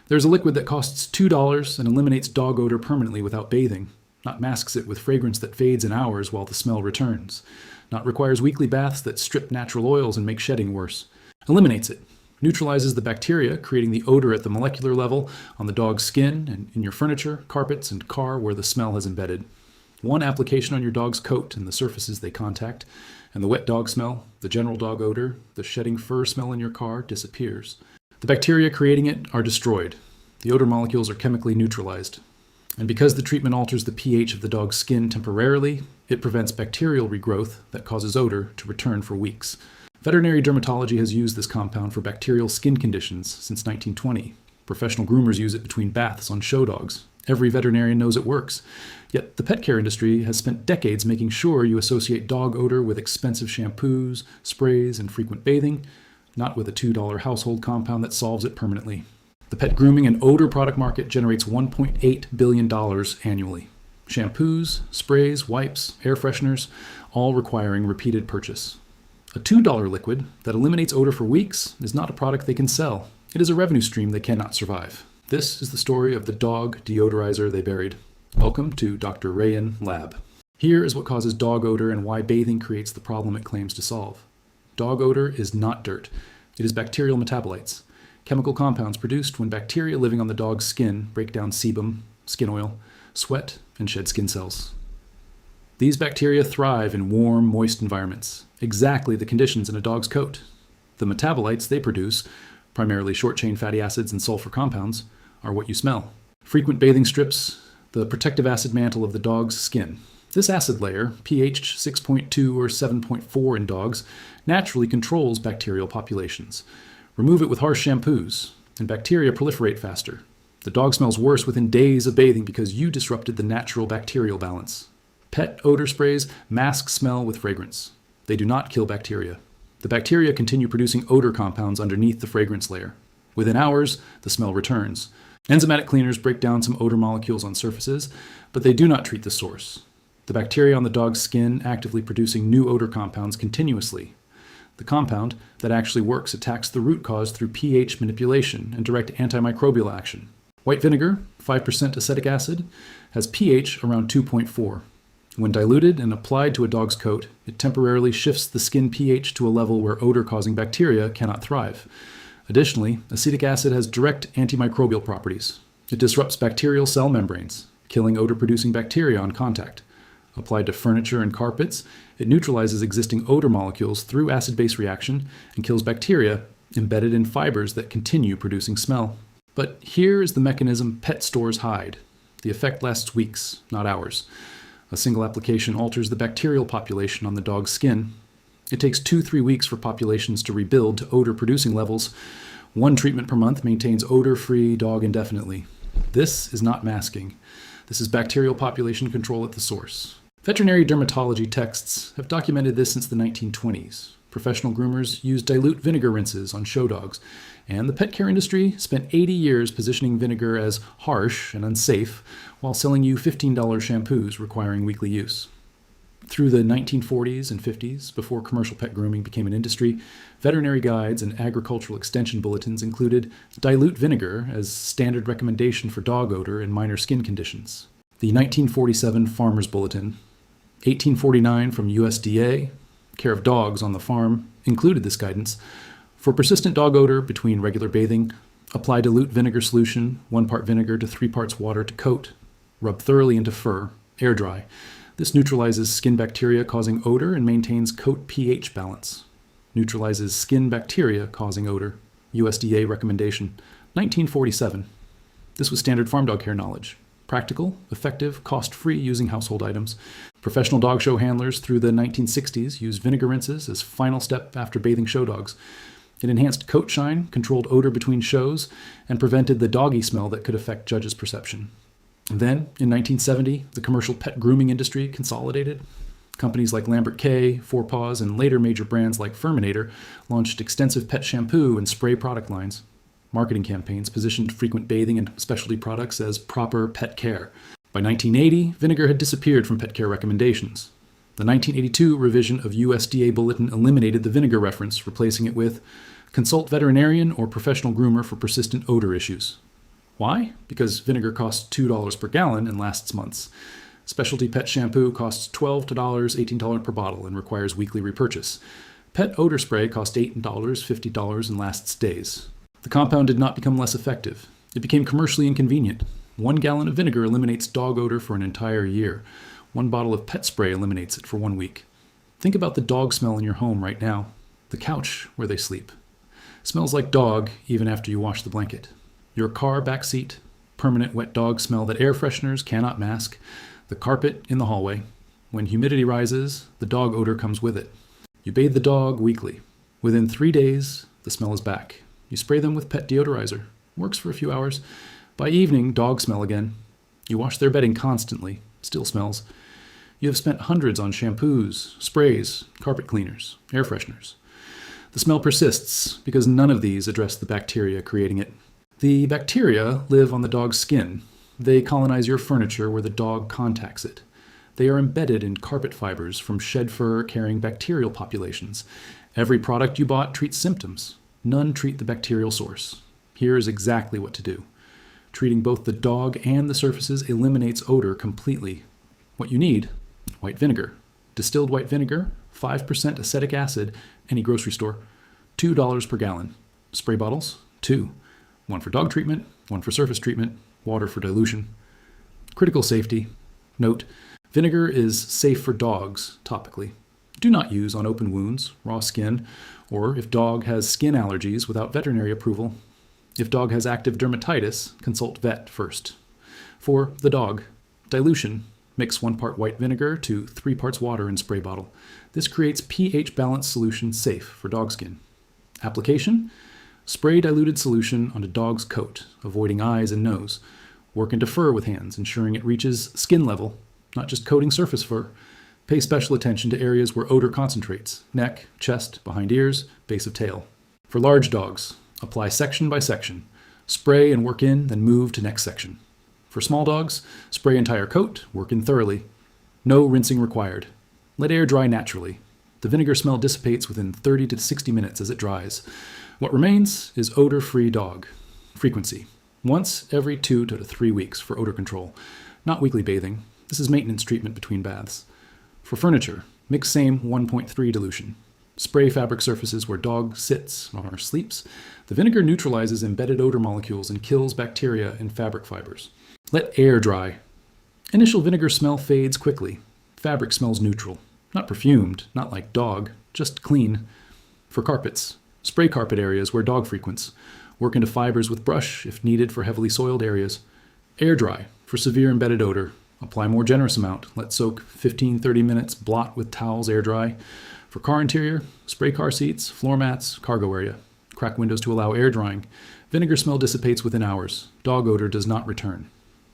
There's a liquid that costs $2 and eliminates dog odor permanently without bathing, not masks it with fragrance that fades in hours while the smell returns, not requires weekly baths that strip natural oils and make shedding worse. Eliminates it, neutralizes the bacteria, creating the odor at the molecular level on the dog's skin and in your furniture, carpets, and car where the smell has embedded. One application on your dog's coat and the surfaces they contact, and the wet dog smell, the general dog odor, the shedding fur smell in your car disappears. The bacteria creating it are destroyed. The odor molecules are chemically neutralized. And because the treatment alters the pH of the dog's skin temporarily, it prevents bacterial regrowth that causes odor to return for weeks. Veterinary dermatology has used this compound for bacterial skin conditions since 1920. Professional groomers use it between baths on show dogs. Every veterinarian knows it works. Yet the pet care industry has spent decades making sure you associate dog odor with expensive shampoos, sprays, and frequent bathing, not with a $2 household compound that solves it permanently. The pet grooming and odor product market generates $1.8 billion annually. Shampoos, sprays, wipes, air fresheners, all requiring repeated purchase. A $2 liquid that eliminates odor for weeks is not a product they can sell. It is a revenue stream they cannot survive. This is the story of the dog deodorizer they buried. Welcome to Dr. Rayan Lab. Here is what causes dog odor and why bathing creates the problem it claims to solve. Dog odor is not dirt. It is bacterial metabolites, chemical compounds produced when bacteria living on the dog's skin break down sebum, skin oil, sweat, and shed skin cells. These bacteria thrive in warm, moist environments, exactly the conditions in a dog's coat. The metabolites they produce, primarily short-chain fatty acids and sulfur compounds, are what you smell. Frequent bathing strips, the protective acid mantle of the dog's skin. This acid layer, pH 6.2 or 7.4 in dogs, naturally controls bacterial populations. Remove it with harsh shampoos, and bacteria proliferate faster. The dog smells worse within days of bathing because you disrupted the natural bacterial balance. Pet odor sprays mask smell with fragrance. They do not kill bacteria. The bacteria continue producing odor compounds underneath the fragrance layer. Within hours, the smell returns. Enzymatic cleaners break down some odor molecules on surfaces, but they do not treat the source. The bacteria on the dog's skin actively producing new odor compounds continuously. The compound that actually works attacks the root cause through pH manipulation and direct antimicrobial action. White vinegar, 5% acetic acid, has pH around 2.4. When diluted and applied to a dog's coat, it temporarily shifts the skin pH to a level where odor-causing bacteria cannot thrive. Additionally, acetic acid has direct antimicrobial properties. It disrupts bacterial cell membranes, killing odor-producing bacteria on contact. Applied to furniture and carpets, it neutralizes existing odor molecules through acid-base reaction and kills bacteria embedded in fibers that continue producing smell. But here is the mechanism pet stores hide. The effect lasts weeks, not hours. A single application alters the bacterial population on the dog's skin. It takes 2-3 weeks for populations to rebuild to odor-producing levels. One treatment per month maintains odor-free dog indefinitely. This is not masking. This is bacterial population control at the source. Veterinary dermatology texts have documented this since the 1920s. Professional groomers use dilute vinegar rinses on show dogs, and the pet care industry spent 80 years positioning vinegar as harsh and unsafe while selling you $15 shampoos requiring weekly use. Through the 1940s and 50s, before commercial pet grooming became an industry, veterinary guides and agricultural extension bulletins included dilute vinegar as standard recommendation for dog odor and minor skin conditions. The 1947 Farmer's Bulletin, 1849 from USDA, Care of Dogs on the Farm, included this guidance. For persistent dog odor between regular bathing, apply dilute vinegar solution, 1 part vinegar to 3 parts water to coat. Rub thoroughly into fur, air dry. This neutralizes skin bacteria causing odor and maintains coat pH balance. Neutralizes skin bacteria causing odor. USDA recommendation, 1947. This was standard farm dog care knowledge. Practical, effective, cost-free using household items. Professional dog show handlers through the 1960s used vinegar rinses as final step after bathing show dogs. It enhanced coat shine, controlled odor between shows, and prevented the doggy smell that could affect judges' perception. Then, in 1970, the commercial pet grooming industry consolidated. Companies like Lambert K, Four Paws, and later major brands like Furminator launched extensive pet shampoo and spray product lines. Marketing campaigns positioned frequent bathing and specialty products as proper pet care. By 1980, vinegar had disappeared from pet care recommendations. The 1982 revision of USDA Bulletin eliminated the vinegar reference, replacing it with consult veterinarian or professional groomer for persistent odor issues. Why? Because vinegar costs $2 per gallon and lasts months. Specialty pet shampoo costs $12 to $18 per bottle and requires weekly repurchase. Pet odor spray costs $8, $50 and lasts days. The compound did not become less effective. It became commercially inconvenient. 1 gallon of vinegar eliminates dog odor for an entire year. 1 bottle of pet spray eliminates it for 1 week. Think about the dog smell in your home right now. The couch where they sleep. Smells like dog even after you wash the blanket. Your car backseat, permanent wet dog smell that air fresheners cannot mask. The carpet in the hallway. When humidity rises, the dog odor comes with it. You bathe the dog weekly. Within 3 days, the smell is back. You spray them with pet deodorizer. Works for a few hours. By evening, dog smell again. You wash their bedding constantly. Still smells. You have spent hundreds on shampoos, sprays, carpet cleaners, air fresheners. The smell persists because none of these address the bacteria creating it. The bacteria live on the dog's skin. They colonize your furniture where the dog contacts it. They are embedded in carpet fibers from shed fur carrying bacterial populations. Every product you bought treats symptoms. None treat the bacterial source. Here is exactly what to do. Treating both the dog and the surfaces eliminates odor completely. What you need: white vinegar. Distilled white vinegar, 5% acetic acid, any grocery store, $2 per gallon. Spray bottles, 2. 1 for dog treatment, 1 for surface treatment, water for dilution. Critical safety. Note: vinegar is safe for dogs topically. Do not use on open wounds, raw skin, or if dog has skin allergies without veterinary approval. If dog has active dermatitis, consult vet first. For the dog, dilution. Mix 1 part white vinegar to 3 parts water in spray bottle. This creates pH balanced solution safe for dog skin. Application: spray diluted solution onto dog's coat, avoiding eyes and nose. Work into fur with hands, ensuring it reaches skin level, not just coating surface fur. Pay special attention to areas where odor concentrates: neck, chest, behind ears, base of tail. For large dogs, apply section by section. Spray and work in, then move to next section. For small dogs, spray entire coat, work in thoroughly. No rinsing required. Let air dry naturally. The vinegar smell dissipates within 30 to 60 minutes as it dries. What remains is odor-free dog. Frequency: once every 2 to 3 weeks for odor control. Not weekly bathing. This is maintenance treatment between baths. For furniture, mix same 1.3 dilution. Spray fabric surfaces where dog sits or sleeps. The vinegar neutralizes embedded odor molecules and kills bacteria in fabric fibers. Let air dry. Initial vinegar smell fades quickly. Fabric smells neutral. Not perfumed, not like dog, just clean. For carpets, spray carpet areas where dog frequents. Work into fibers with brush if needed for heavily soiled areas. Air dry for severe embedded odor. Apply more generous amount. Let soak 15-30 minutes. Blot with towels, air dry. For car interior, spray car seats, floor mats, cargo area. Crack windows to allow air drying. Vinegar smell dissipates within hours. Dog odor does not return.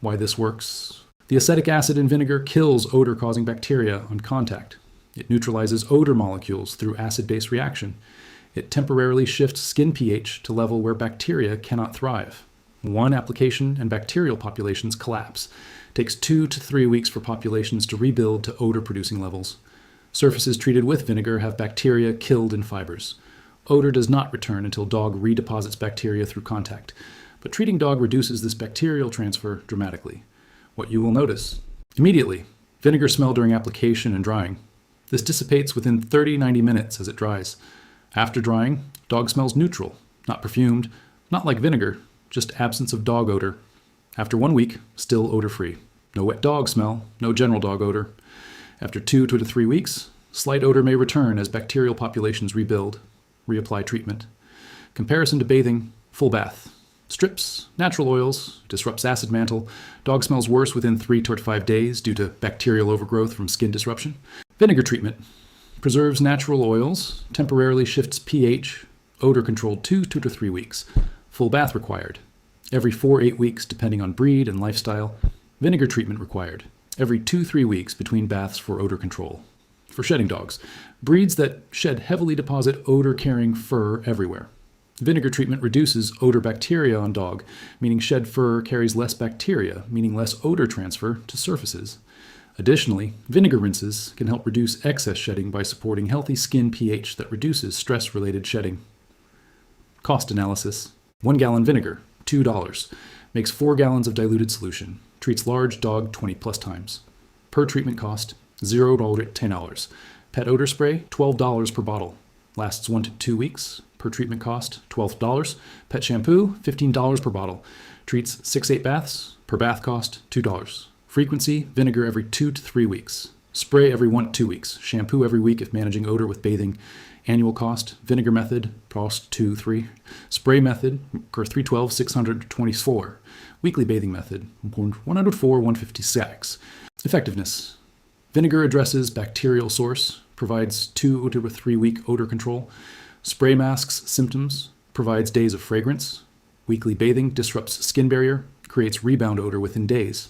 Why this works: the acetic acid in vinegar kills odor-causing bacteria on contact. It neutralizes odor molecules through acid-base reaction. It temporarily shifts skin pH to level where bacteria cannot thrive. 1 application and bacterial populations collapse. Takes 2 to 3 weeks for populations to rebuild to odor-producing levels. Surfaces treated with vinegar have bacteria killed in fibers. Odor does not return until dog redeposits bacteria through contact. But treating dog reduces this bacterial transfer dramatically. What you will notice: immediately, vinegar smell during application and drying. This dissipates within 30-90 minutes as it dries. After drying, dog smells neutral, not perfumed, not like vinegar, just absence of dog odor. After 1 week, still odor-free. No wet dog smell, no general dog odor. After 2 to 3 weeks, slight odor may return as bacterial populations rebuild. Reapply treatment. Comparison to bathing: full bath. Strips, natural oils, disrupts acid mantle. Dog smells worse within 3 to 5 days due to bacterial overgrowth from skin disruption. Vinegar treatment: preserves natural oils, temporarily shifts pH, odor controlled 2 to 3 weeks. Full bath required. Every 4-8 weeks depending on breed and lifestyle. Vinegar treatment required. Every 2-3 weeks between baths for odor control. For shedding dogs, breeds that shed heavily deposit odor-carrying fur everywhere. Vinegar treatment reduces odor bacteria on dog, meaning shed fur carries less bacteria, meaning less odor transfer to surfaces. Additionally, vinegar rinses can help reduce excess shedding by supporting healthy skin pH that reduces stress-related shedding. Cost analysis: 1 gallon vinegar, $2. Makes 4 gallons of diluted solution. Treats large dog 20 plus times. Per treatment cost, $0 to $10. Pet odor spray, $12 per bottle. Lasts 1 to 2 weeks. Per treatment cost, $12. Pet shampoo, $15 per bottle. Treats 6-8 baths. Per bath cost, $2. Frequency, vinegar every 2 to 3 weeks. Spray every 1 to 2 weeks. Shampoo every week if managing odor with bathing. Annual cost, vinegar method, cost 2-3. Spray method, per 312, 624. Weekly bathing method, 104, 156. Effectiveness. Vinegar addresses bacterial source, provides 2 to 3 week odor control. Spray masks symptoms, provides days of fragrance. Weekly bathing disrupts skin barrier, creates rebound odor within days.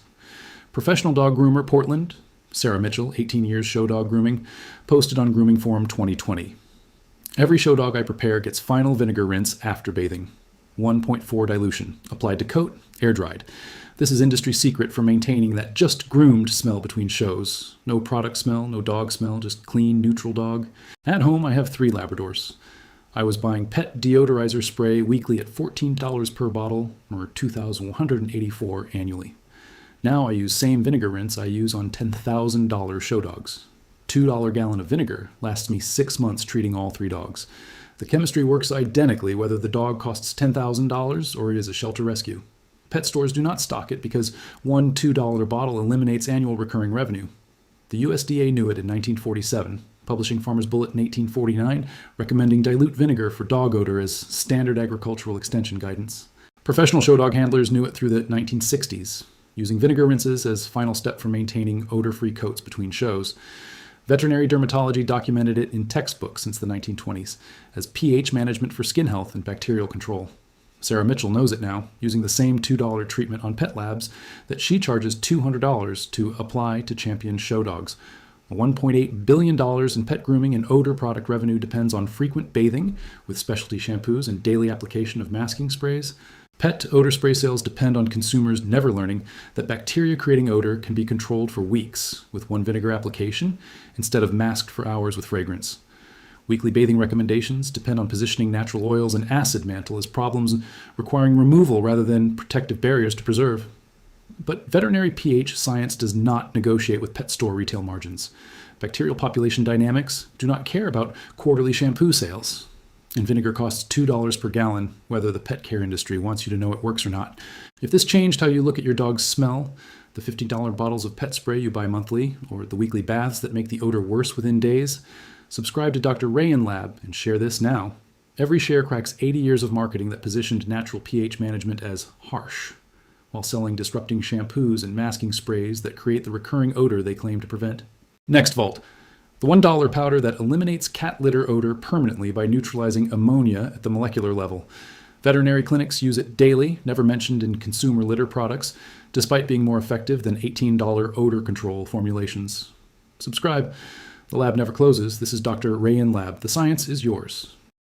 Professional dog groomer Portland, Sarah Mitchell, 18 years show dog grooming, posted on Grooming Forum 2020. Every show dog I prepare gets final vinegar rinse after bathing. 1.4 dilution, applied to coat, air dried. This is industry secret for maintaining that just groomed smell between shows. No product smell, no dog smell, just clean, neutral dog. At home, I have 3 Labradors. I was buying pet deodorizer spray weekly at $14 per bottle, or $2,184 annually. Now I use same vinegar rinse I use on $10,000 show dogs. $2 gallon of vinegar lasts me 6 months treating all 3 dogs. The chemistry works identically whether the dog costs $10,000 or it is a shelter rescue. Pet stores do not stock it because one $2 bottle eliminates annual recurring revenue. The USDA knew it in 1947, publishing Farmer's Bullet in 1849, recommending dilute vinegar for dog odor as standard agricultural extension guidance. Professional show dog handlers knew it through the 1960s, using vinegar rinses as final step for maintaining odor-free coats between shows. Veterinary dermatology documented it in textbooks since the 1920s as pH management for skin health and bacterial control. Sarah Mitchell knows it now, using the same $2 treatment on pet labs that she charges $200 to apply to champion show dogs. $1.8 billion in pet grooming and odor product revenue depends on frequent bathing with specialty shampoos and daily application of masking sprays. Pet odor spray sales depend on consumers never learning that bacteria-creating odor can be controlled for weeks with one vinegar application instead of masked for hours with fragrance. Weekly bathing recommendations depend on positioning natural oils and acid mantle as problems requiring removal rather than protective barriers to preserve. But veterinary pH science does not negotiate with pet store retail margins. Bacterial population dynamics do not care about quarterly shampoo sales. And vinegar costs $2 per gallon, whether the pet care industry wants you to know it works or not. If this changed how you look at your dog's smell, the $50 bottles of pet spray you buy monthly, or the weekly baths that make the odor worse within days, subscribe to Dr. Rayan Lab and share this now. Every share cracks 80 years of marketing that positioned natural pH management as harsh, while selling disrupting shampoos and masking sprays that create the recurring odor they claim to prevent. Next vault. The $1 powder that eliminates cat litter odor permanently by neutralizing ammonia at the molecular level. Veterinary clinics use it daily, never mentioned in consumer litter products, despite being more effective than $18 odor control formulations. Subscribe. The lab never closes. This is Dr. Rayan Lab. The science is yours.